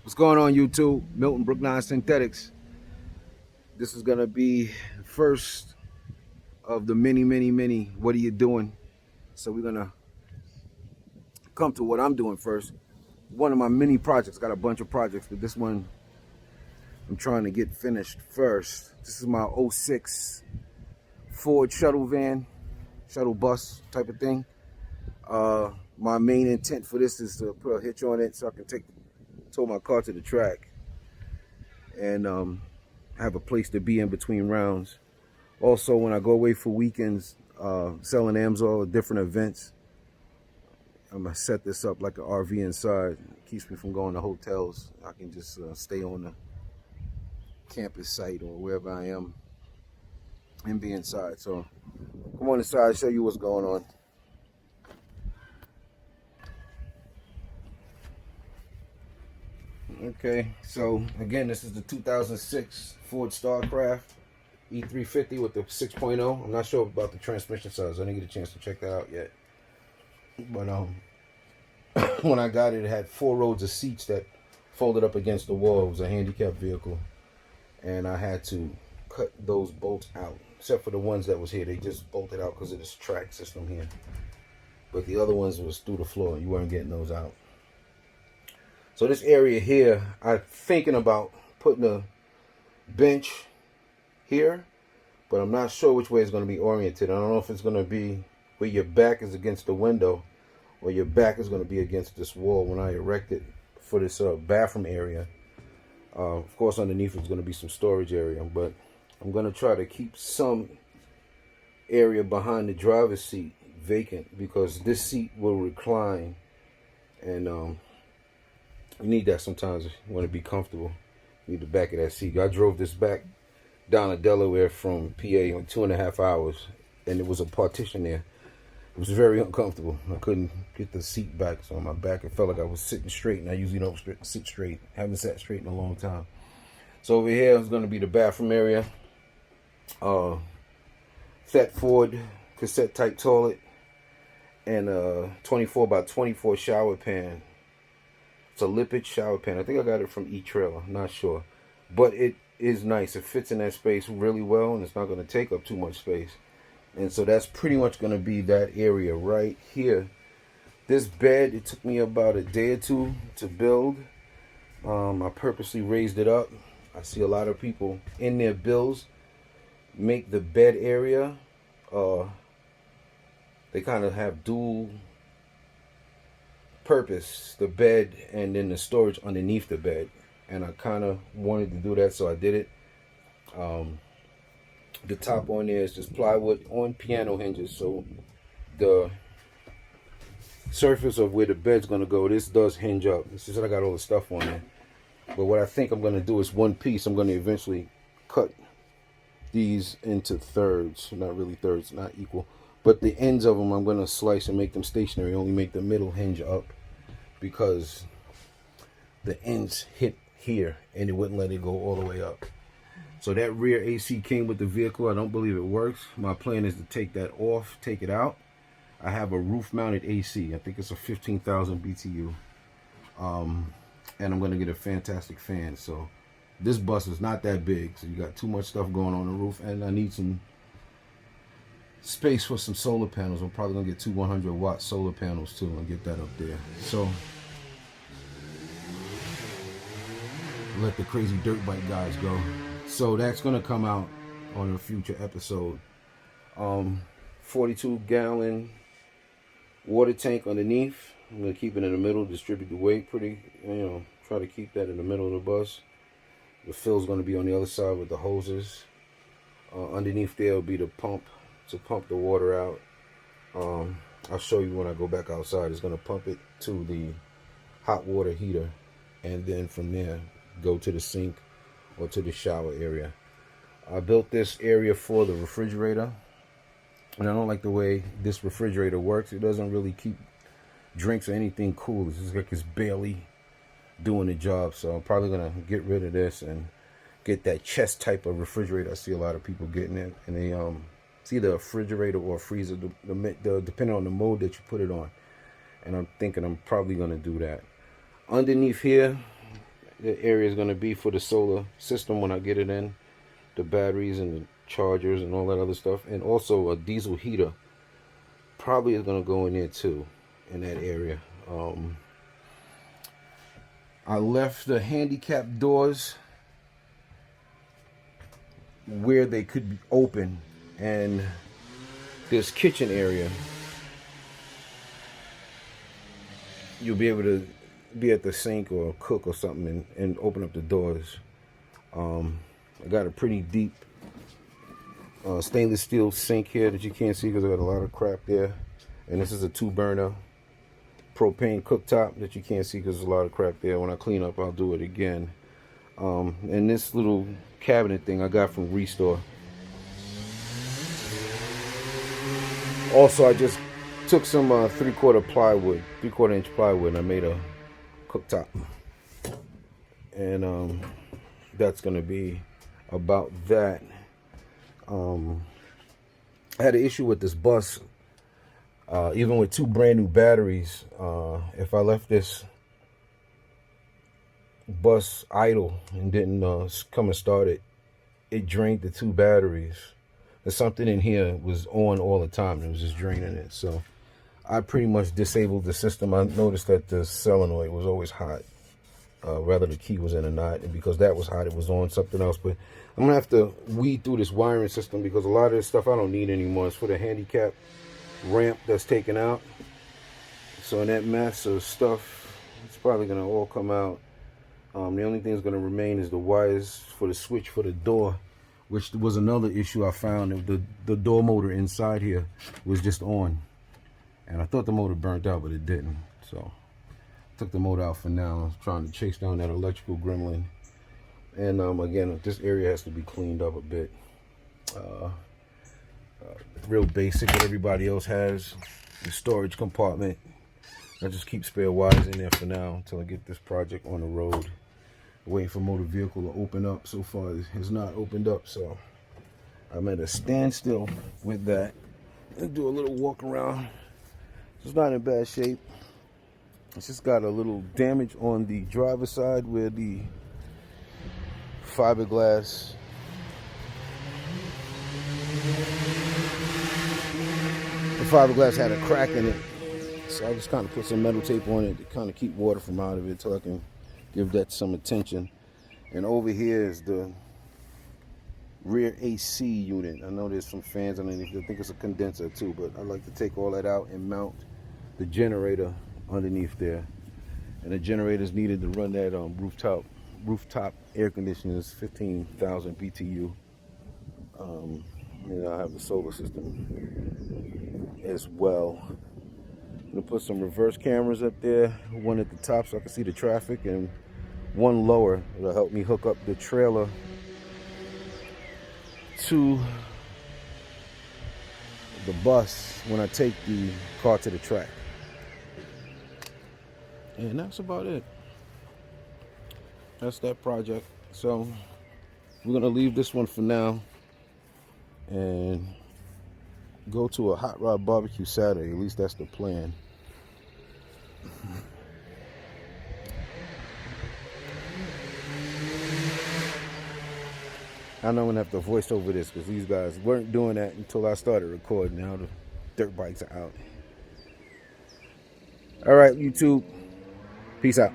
What's going on, YouTube? Milton Brookline Synthetics. This is gonna be the first of the many. What are you doing? So we're gonna come to what I'm doing first. One of my mini projects. Got a bunch of projects, but this one I'm trying to get finished first. This is my '06 Ford shuttle van, shuttle bus type of thing. My main intent for this is to put a hitch on it so I can tow my car to the track and have a place to be in between rounds. Also, when I go away for weekends, selling Amsoil at different events, I'm gonna set this up like an RV inside. It keeps me from going to hotels. I can just stay on the campus site or wherever I am and be inside. So come on inside, show you what's going on. Okay, so again, this is the 2006 Ford Starcraft E350 with the 6.0. I'm not sure about the transmission size. I didn't get a chance to check that out yet. But when I got it, it had 4 rows of seats that folded up against the wall. It was a handicapped vehicle, and I had to cut those bolts out. Except for the ones that was here, they just bolted out because of this track system here. But the other ones was through the floor. You weren't getting those out. So this area here, I'm thinking about putting a bench here, but I'm not sure which way it's going to be oriented. I don't know if it's going to be where your back is against the window or your back is going to be against this wall when I erect it for this bathroom area. Of course, underneath it's going to be some storage area, but I'm going to try to keep some area behind the driver's seat vacant because this seat will recline, and you need that sometimes if you want to be comfortable. You need the back of that seat. I drove this back down to Delaware from PA in 2.5 hours, and it was a partition there. It was very uncomfortable. I couldn't get the seat back, so on my back it felt like I was sitting straight, and I usually don't sit straight. Haven't sat straight in a long time. So over here is going to be the bathroom area. Thetford cassette type toilet and a 24 by 24 shower pan. It's a Lippert shower pan. I think I got it from E-Trailer. I'm not sure. But it is nice. It fits in that space really well, and it's not going to take up too much space. And so that's pretty much going to be that area right here. This bed, it took me about a day or two to build. I purposely raised it up. I see a lot of people in their builds make the bed area. They kind of have dual purpose, the bed and then the storage underneath the bed, and I kind of wanted to do that, so I did it. The top on there is just plywood on piano hinges, so the surface of where the bed's going to go, this does hinge up. This is I got all the stuff on there, but what I think I'm going to do is one piece. I'm going to eventually cut these into thirds, not really thirds, not equal, but the ends of them I'm going to slice and make them stationary, only make the middle hinge up because the ends hit here and it wouldn't let it go all the way up. So that rear AC came with the vehicle. I don't believe it works. My plan is to take that off, take it out. I have a roof mounted AC. I think it's a 15,000 BTU. And I'm going to get a fantastic fan. So this bus is not that big. So you got too much stuff going on the roof, and I need some space for some solar panels. I'm probably gonna get 2 100-watt solar panels too and get that up there. So let the crazy dirt bike guys go. So that's gonna come out on a future episode. 42-gallon water tank underneath. I'm gonna keep it in the middle, distribute the weight pretty, try to keep that in the middle of the bus. The fill's gonna be on the other side with the hoses. Underneath there will be the pump to pump the water out. I'll show you when I go back outside. It's going to pump it to the hot water heater, and then from there go to the sink or to the shower area. I built this area for the refrigerator, and I don't like the way this refrigerator works. It doesn't really keep drinks or anything cool. It's just like it's barely doing the job. So I'm probably going to get rid of this and get that chest type of refrigerator. I see a lot of people getting it, and they it's either a refrigerator or a freezer, depending on the mode that you put it on. And I'm thinking I'm probably going to do that. Underneath here, the area is going to be for the solar system when I get it in, the batteries and the chargers and all that other stuff, and also a diesel heater probably is going to go in there too, in that area. I left the handicap doors where they could be open, and this kitchen area, you'll be able to be at the sink or cook or something and open up the doors. I got a pretty deep stainless steel sink here that you can't see because I got a lot of crap there, and this is a 2-burner propane cooktop that you can't see because there's a lot of crap there. When I clean up, I'll do it again. And this little cabinet thing I got from Restore. Also, I just took some 3/4 plywood, 3/4 inch plywood, and I made a cooktop. And that's gonna be about that. I had an issue with this bus. Even with 2 brand new batteries, if I left this bus idle and didn't come and start it, it drained the 2 batteries. There's something in here was on all the time. It was just draining it. So I pretty much disabled the system. I noticed that the solenoid was always hot. Rather the key was in a knot, and because that was hot, it was on something else. But I'm gonna have to weed through this wiring system because a lot of this stuff I don't need anymore. It's for the handicap ramp that's taken out. So in that mess of stuff, it's probably gonna all come out. The only thing that's gonna remain is the wires for the switch for the door, which was another issue I found. The door motor inside here was just on, and I thought the motor burnt out, but it didn't. So I took the motor out for now. I was trying to chase down that electrical gremlin. And again, this area has to be cleaned up a bit. Real basic what everybody else has. The storage compartment. I just keep spare wires in there for now until I get this project on the road. Waiting for motor vehicle to open up. So far it has not opened up, so I'm at a standstill with that. Let's do a little walk around. It's not in bad shape. It's just got a little damage on the driver's side where the fiberglass had a crack in it, so I just kind of put some metal tape on it to kind of keep water from out of it until I can give that some attention. And over here is the rear AC unit. I know there's some fans underneath. I think it's a condenser too, but I like to take all that out and mount the generator underneath there. And the generator's needed to run that rooftop air conditioning. Is 15,000 BTU. And I have the solar system as well. I'm gonna put some reverse cameras up there, one at the top so I can see the traffic, and one lower that'll help me hook up the trailer to the bus when I take the car to the track. And that's about it. That's that project. So we're gonna leave this one for now and go to a hot rod barbecue Saturday. At least that's the plan. I know I'm gonna have to voice over this because these guys weren't doing that until I started recording. Now the dirt bikes are out. All right, YouTube. Peace out.